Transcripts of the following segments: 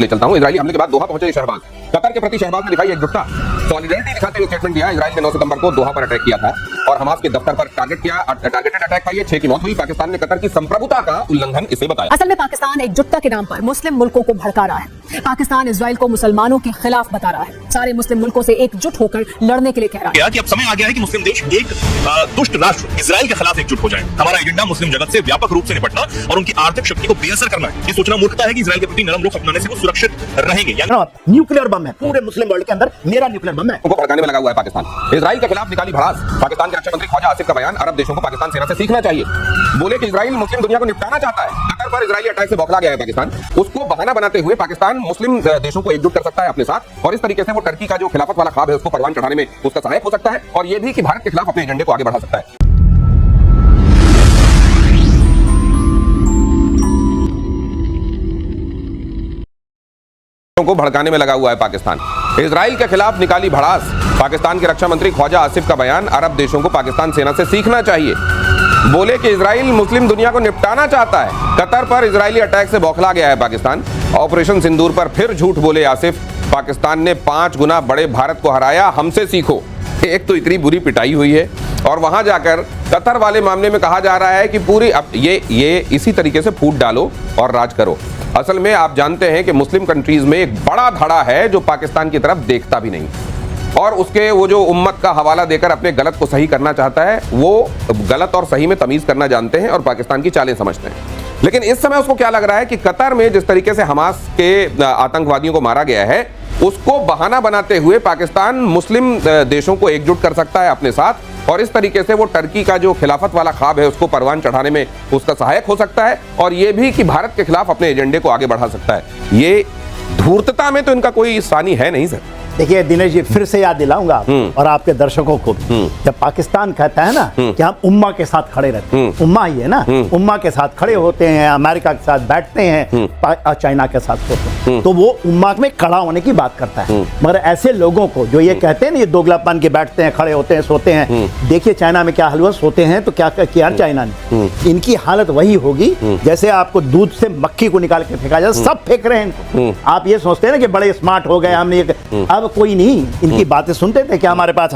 ले चलता हूं। इजरायली हमले के बाद दोहा पहुंचे शहबाज। कतर के प्रति शहबाज ने दिखाई एकजुटता, सॉलिडेरिटी दिखाते हुए स्टेटमेंट दिया। इजरायल ने 9 सितंबर को दोहा पर अटैक किया था और हमास के दफ्तर पर टारगेटेड अटैक था। ये 6 की मौत हुई। पाकिस्तान ने कतर की संप्रभुता का उल्लंघन इसे बताया। असल में पाकिस्तान एकजुटता के नाम पर मुस्लिम मुल्कों को भड़का रहा है। पाकिस्तान इजरायल को मुसलमानों के खिलाफ बता रहा है। सारे मुस्लिम मुल्कों से एकजुट होकर लड़ने के लिए कह रहा है कि अब समय आ गया है कि मुस्लिम देश एक दुष्ट राष्ट्र इजरायल के खिलाफ एकजुट हो जाए। हमारा एजेंडा मुस्लिम जगत से व्यापक रूप से निपटना और उनकी आर्थिक शक्ति को बेअसर करना है। ये सोचना मूर्खता है कि इजरायल के प्रति नरम रुख अपनाने से वो सुरक्षित रहेंगे। न्यूक्लियर बम है पूरे मुस्लिम वर्ल्ड के अंदर, मेरा न्यूक्लियर बम है। उनको भड़काने में लगा हुआ है पाकिस्तान। इजरायल के खिलाफ निकाली भड़ास। पाकिस्तान के रक्षा मंत्री ख्वाजा आसिफ का बयान, अरब देशों को पाकिस्तान सेना से सीखना चाहिए। बोले कि इजरायल मुस्लिम दुनिया को निपटाना चाहता है। कतर पर इजरायली अटैक से बौखला गया है पाकिस्तान। उसको बहाना बनाते हुए पाकिस्तान मुस्लिम देशों को एकजुट कर सकता है अपने साथ और इस तरीके से वो टर्की का जो खिलाफत वाला ख्वाब है उसको परवान चढ़ाने में उसका सहायक हो सकता है और ये भी कि भारत के खिलाफ अपने एजेंडे को आगे बढ़ा सकता है। को भड़काने में लगा हुआ है पाकिस्तान। इजरायल के खिलाफ निकाली भड़ास। पाकिस्तान के रक्षा मंत्री ख्वाजा आसिफ का बयान, अरब देशों को पाकिस्तान सेना से सीखना चाहिए। बोले कि इजरायल मुस्लिम दुनिया को निपटाना चाहता है। कतर पर इजरायली अटैक से बौखला गया है पाकिस्तान। ऑपरेशन सिंदूर पर फिर झूठ बोले आसिफ। पाकिस्तान ने 5 गुना बड़े भारत को हराया, हमसे सीखो। एक तो इतनी बुरी पिटाई हुई है और वहां जाकर कतर वाले मामले में कहा जा रहा है कि पूरी अब ये इसी तरीके से फूट डालो और राज करो। असल में आप जानते हैं कि मुस्लिम कंट्रीज में एक बड़ा धड़ा है जो पाकिस्तान की तरफ देखता भी नहीं और उसके वो जो उम्मत का हवाला देकर अपने गलत को सही करना चाहता है, वो गलत और सही में तमीज करना जानते हैं और पाकिस्तान की चालें समझते हैं। लेकिन इस समय उसको क्या लग रहा है कि कतर में जिस तरीके से हमास के आतंकवादियों को मारा गया है उसको बहाना बनाते हुए पाकिस्तान मुस्लिम देशों को एकजुट कर सकता है अपने साथ और इस तरीके से वो टर्की का जो खिलाफत वाला ख्वाब है उसको परवान चढ़ाने में उसका सहायक हो सकता है और ये भी कि भारत के खिलाफ अपने एजेंडे को आगे बढ़ा सकता है। ये धूर्तता में तो इनका कोई सानी है नहीं सर। देखिए दिनेश जी, फिर से याद दिलाऊंगा और आपके दर्शकों को जब पाकिस्तान कहता है ना कि हम उम्मा के साथ खड़े रहते हैं, उम्मा ही है ना, उम्मा के साथ खड़े होते हैं, अमेरिका के साथ बैठते हैं, चाइना के साथ होते हैं, तो वो उम्मा में खड़ा होने की बात करता है। मगर ऐसे लोगों को जो ये कहते हैं ना ये दोगलापन के बैठते हैं, खड़े होते हैं, सोते हैं, देखिए चाइना में क्या हाल हुआ, सोते हैं तो क्या किया चाइना ने। इनकी हालत वही होगी जैसे आपको दूध से मक्खी को निकाल के फेंका जाए, सब फेंक रहे हैं इनको। आप ये सोचते हैं ना कि बड़े स्मार्ट हो गए हमने, अब कोई नहीं इनकी बातें सुनते थे कि हमारे पास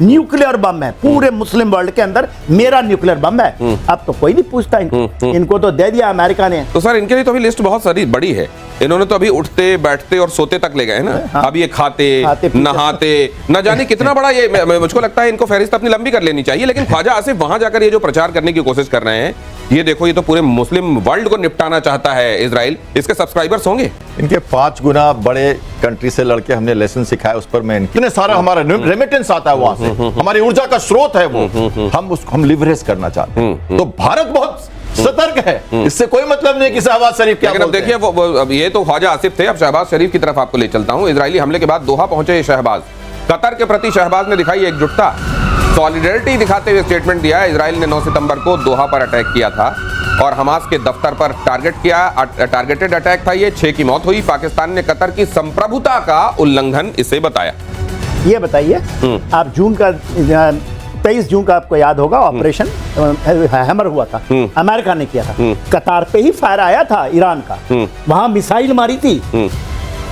न्यूक्लियर बम है पूरे मुस्लिम वर्ल्ड के अंदर, मेरा न्यूक्लियर बम है। अब तो कोई नहीं पूछता इनको तो दे दिया अमेरिका ने। तो सर इनके लिए तो अभी लिस्ट बहुत सारी बड़ी है। इन्होंने तो अभी उठते बैठते और सोते तक ले गए ना। हाँ। अब ये खाते नहाते न जाने कितना बड़ा ये मुझको लगता है इनको फहरिस्त अपनी लंबी कर लेनी चाहिए। लेकिन ख्वाजा आसिफ वहां जाकर ये जो प्रचार करने की कोशिश कर रहे हैं, ये देखो ये तो पूरे मुस्लिम वर्ल्ड को निपटाना चाहता है इजराइल। इसके सब्सक्राइबर्स होंगे इनके 5 गुना बड़े कंट्री से लड़के हमने लेसन सिखाया उस पर मैं इतने सारा हमारा रेमिटेंस आता है वहां से, हमारी ऊर्जा का स्रोत है वो, हम लिवरेज करना चाहते हैं। तो भारत बहुत सतर्क है, इससे कोई मतलब नहीं कि शहबाज शरीफ क्या बोलते हैं। देखिए अब ये तो ख्वाजा आसिफ थे, अब शहबाज शरीफ की तरफ आपको ले चलता हूं। इजरायली हमले के बाद दोहा पहुंचे शहबाज। कतर के प्रति शहबाज ने दिखाई एकजुटता, सॉलिडेरिटी दिखाते हुए स्टेटमेंट दिया। इजरायल ने 9 सितंबर को दोहा पर अटैक किया था और हमास के दफ्तर पर टारगेटेड अटैक था। ये 6 की मौत हुई। पाकिस्तान ने कतर की संप्रभुता का उल्लंघन इसे बताया। ये बताइए आप जून का 23 जून का आपको याद होगा ऑपरेशन हैमर हुआ था, अमेरिका ने किया था। कतार पे ही फायर आया था ईरान का, वहां मिसाइल मारी थी,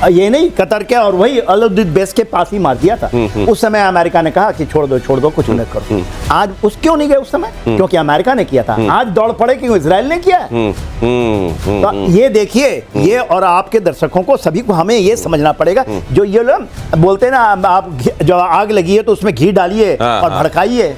ये नहीं कतर के, और वही अल-उद बेस के पास ही मार दिया था। उस समय अमेरिका ने कहा कि छोड़ दो कुछ नहीं करो। आज उस क्यों नहीं गए उस समय, क्योंकि अमेरिका ने किया था। आज दौड़ पड़े क्यों, इजराइल ने किया। तो ये देखिए, ये और आपके दर्शकों को सभी को हमें ये समझना पड़ेगा। जो ये लोग बोलते हैं ना आप जो आग लगी है तो उसमें घी डालिए और भड़काइए,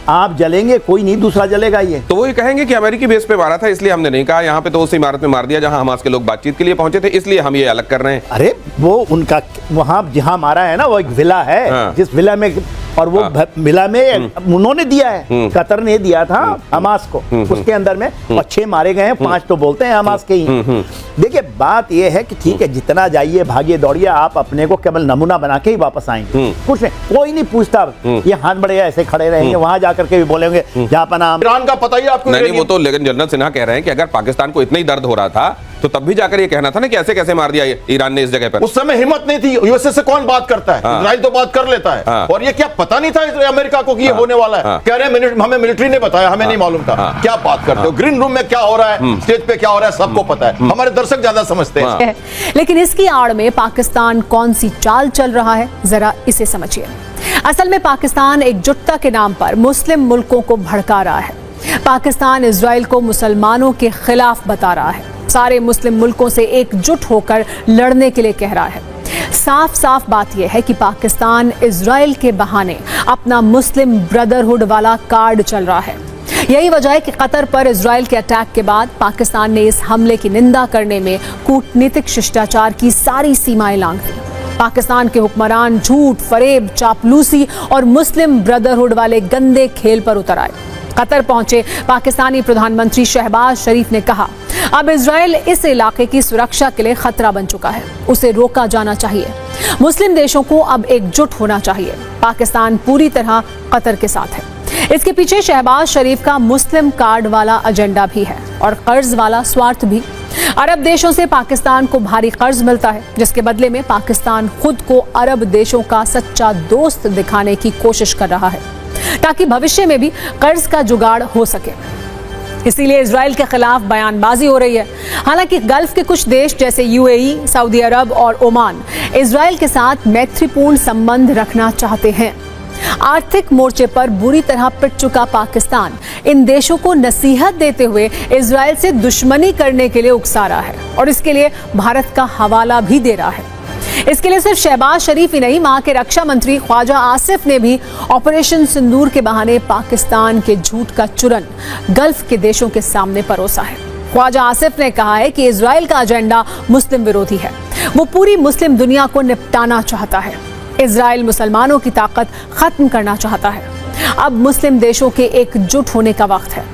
आप जलेंगे, कोई नहीं दूसरा जलेगा। ये तो वो ये कहेंगे कि अमेरिकी बेस पे मारा था इसलिए हमने नहीं कहा, यहाँ पे तो उस इमारत में मार दिया जहां हमास के लोग बातचीत के लिए पहुंचे थे, इसलिए हम ये अलग कर रहे हैं। अरे वो उनका वहां जहां मारा है ना वो एक विला है, जिस विला में, और वो विला में उन्होंने दिया है, कतर ने दिया था हमास को, उसके अंदर में, और 6 मारे गए हैं, 5 तो बोलते हैं हमास के ही। देखिए बात ये है कि ठीक है जितना जाइए भागिए दौड़िए, आप अपने को केवल नमूना बना के ही वापस आएंगे, कुछ नहीं, कोई नहीं पूछता। ये हाथ बड़े ऐसे खड़े रहेंगे, वहां जाकर के भी बोलेंगे जहां पर नाम ईरान का पता ही आपको नहीं। वो तो लेकिन जनरल सिन्हा कह रहे हैं कि अगर पाकिस्तान को इतना ही दर्द हो रहा था तो तब भी जाकर ये कहना था ना कि ऐसे कैसे मार दिया ईरान ने इस जगह पर। उस समय हिम्मत नहीं थी। यूएसए से कौन बात करता है? हाँ। इजराइल तो बात कर लेता है। हाँ। और ये क्या पता नहीं था अमेरिका को कि ये होने वाला है? हाँ। कह रहे हैं हमें मिलिट्री ने बताया, हमें नहीं मालूम था। क्या बात करते हो? ग्रीन रूम में क्या हो रहा है, स्टेज पे क्या हो रहा है, सबको पता है। हमारे दर्शक ज्यादा समझते हैं। है। लेकिन इसकी आड़ में पाकिस्तान कौन सी चाल चल रहा है, जरा इसे समझिए। असल में पाकिस्तान एकजुटता के नाम पर मुस्लिम मुल्कों को भड़का रहा है। पाकिस्तान इजराइल को मुसलमानों के खिलाफ बता रहा है, सारे मुस्लिम मुल्कों से एकजुट होकर लड़ने के लिए कह रहा है। साफ साफ बात यह है कि पाकिस्तान इजराइल के बहाने अपना मुस्लिम ब्रदरहुड वाला कार्ड चल रहा है। यही वजह है कि कतर पर इजराइल के अटैक के बाद पाकिस्तान ने इस हमले की निंदा करने में कूटनीतिक शिष्टाचार की सारी सीमाएं लांघ दी। पाकिस्तान के हुक्मरान झूठ, फरेब, चापलूसी और मुस्लिम ब्रदरहुड वाले गंदे खेल पर उतर आए। कतर पहुंचे पाकिस्तानी प्रधानमंत्री शहबाज शरीफ ने कहा, अब इजराइल इस इलाके की सुरक्षा के लिए खतरा बन चुका है, उसे रोका जाना चाहिए। मुस्लिम देशों को अब एकजुट होना चाहिए। पाकिस्तान पूरी तरह कतर के साथ है। इसके पीछे शहबाज शरीफ का मुस्लिम कार्ड वाला एजेंडा भी है और कर्ज वाला स्वार्थ भी। अरब देशों से पाकिस्तान को भारी कर्ज मिलता है, जिसके बदले में पाकिस्तान खुद को अरब देशों का सच्चा दोस्त दिखाने की कोशिश कर रहा है, ताकि भविष्य में भी कर्ज का जुगाड़ हो सके। इसीलिए इजराइल के खिलाफ बयानबाजी हो रही है। हालांकि गल्फ के कुछ देश जैसे यूएई, सऊदी अरब और ओमान इजराइल के साथ मैत्रीपूर्ण संबंध रखना चाहते हैं। आर्थिक मोर्चे पर बुरी तरह पिट चुका पाकिस्तान इन देशों को नसीहत देते हुए इजराइल से दुश्मनी करने के लिए उकसा रहा है और इसके लिए भारत का हवाला भी दे रहा है। इसके लिए सिर्फ शहबाज शरीफ ही नहीं, वहां के रक्षा मंत्री ख्वाजा आसिफ ने भी ऑपरेशन सिंदूर के बहाने पाकिस्तान के झूठ का चूरन गल्फ के देशों के सामने परोसा है। ख्वाजा आसिफ ने कहा है कि इजराइल का एजेंडा मुस्लिम विरोधी है, वो पूरी मुस्लिम दुनिया को निपटाना चाहता है। इजराइल मुसलमानों की ताकत खत्म करना चाहता है। अब मुस्लिम देशों के एकजुट होने का वक्त है।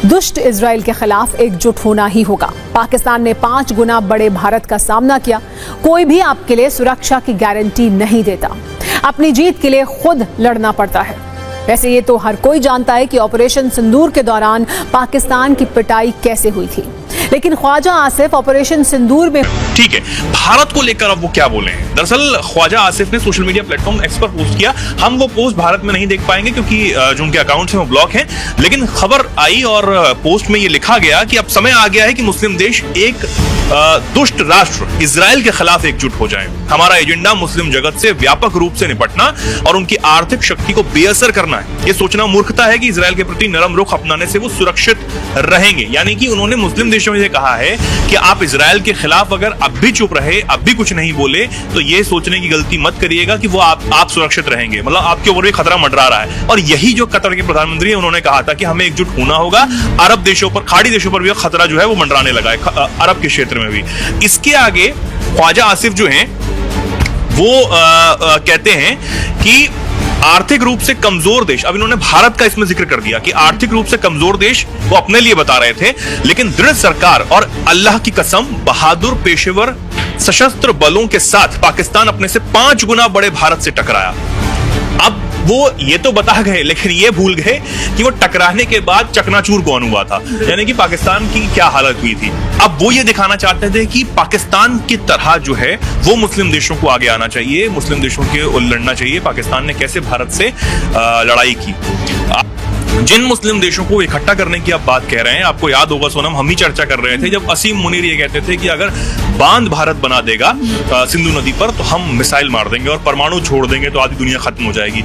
दुष्ट इजराइल के खिलाफ एकजुट होना ही होगा। पाकिस्तान ने 5 गुना बड़े भारत का सामना किया। कोई भी आपके लिए सुरक्षा की गारंटी नहीं देता। अपनी जीत के लिए खुद लड़ना पड़ता है। वैसे ये तो हर कोई जानता है कि ऑपरेशन सिंदूर के दौरान पाकिस्तान की पिटाई कैसे हुई थी, लेकिन ख्वाजा आसिफ ऑपरेशन सिंदूर में ठीक है, भारत को लेकर अब वो क्या बोले हैं। दरअसल ख्वाजा आसिफ ने सोशल मीडिया प्लेटफॉर्म एक्स पर पोस्ट किया। हम वो पोस्ट भारत में नहीं देख पाएंगे क्योंकि जो उनके अकाउंट हैं वो ब्लॉक हैं, लेकिन खबर आई और पोस्ट में ये लिखा गया कि अब समय आ गया है कि मुस्लिम देश एक दुष्ट राष्ट्र इजराइल के खिलाफ एकजुट हो जाएं। हमारा एजेंडा मुस्लिम जगत से व्यापक रूप से निपटना और उनकी आर्थिक शक्ति को बेअसर करना है। ये सोचना मूर्खता है कि इजराइल के प्रति नरम रुख अपनाने से वो सुरक्षित रहेंगे। यानी कि उन्होंने मुस्लिम देशों में कहा है कि आप इजराइल के खिलाफ अगर अब भी चुप रहे, अब भी कुछ नहीं बोले, तो ये सोचने की गलती मत करिएगा कि वो आप सुरक्षित रहेंगे। मतलब आपके ऊपर भी खतरा मंडरा रहा है। और यही जो कतर के प्रधानमंत्री है, उन्होंने कहा था कि हमें एकजुट होना होगा। अरब देशों पर, खाड़ी देशों पर भी खतरा जो है वो मंडराने लगा है, अरब के क्षेत्र में भी। इसके आगे ख्वाजा आसिफ जो हैं वो कहते हैं कि आर्थिक रूप से कमजोर देश, अब इन्होंने भारत का इसमें जिक्र कर दिया कि आर्थिक रूप से कमजोर देश वो अपने लिए बता रहे थे, लेकिन दृढ़ सरकार और अल्लाह की कसम बहादुर पेशेवर सशस्त्र बलों के साथ पाकिस्तान अपने से 5 गुना बड़े भारत से टकराया। अब वो ये तो बता गए, लेकिन ये भूल गए कि वो टकराने के बाद चकनाचूर कौन हुआ था, यानी कि पाकिस्तान की क्या हालत हुई थी। अब वो ये दिखाना चाहते थे कि पाकिस्तान की तरह जो है वो मुस्लिम देशों को आगे आना चाहिए, मुस्लिम देशों के लड़ना चाहिए। पाकिस्तान ने कैसे भारत से लड़ाई की। जिन मुस्लिम देशों को इकट्ठा करने की आप बात कह रहे हैं, आपको याद होगा सोनम, हम ही चर्चा कर रहे थे जब असीम मुनीर ये कहते थे कि अगर बांध भारत बना देगा सिंधु नदी पर तो हम मिसाइल मार देंगे और परमाणु छोड़ देंगे तो आधी दुनिया खत्म हो जाएगी।